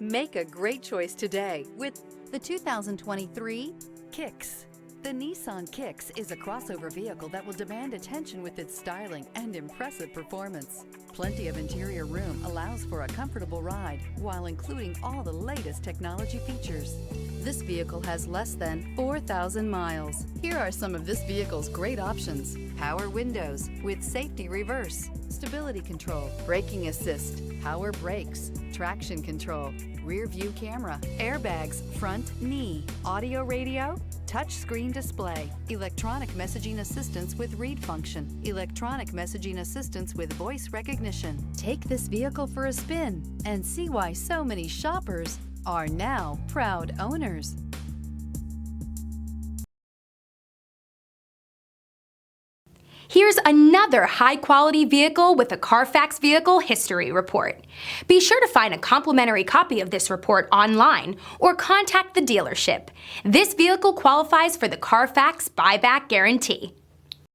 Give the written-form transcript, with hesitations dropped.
Make a great choice today with the 2023 Kicks. The Nissan Kicks is a crossover vehicle that will demand attention with its styling and impressive performance. Plenty of interior room allows for a comfortable ride while including all the latest technology features. This vehicle has less than 4,000 miles. Here are some of this vehicle's great options: power windows with safety reverse, stability control, braking assist, power brakes, traction control, rear view camera, airbags, front knee, audio radio, touchscreen display, electronic messaging assistance with read function, electronic messaging assistance with voice recognition. Take this vehicle for a spin and see why so many shoppers are now proud owners. Here's another high-quality vehicle with a Carfax Vehicle History Report. Be sure to find a complimentary copy of this report online or contact the dealership. This vehicle qualifies for the Carfax Buyback Guarantee.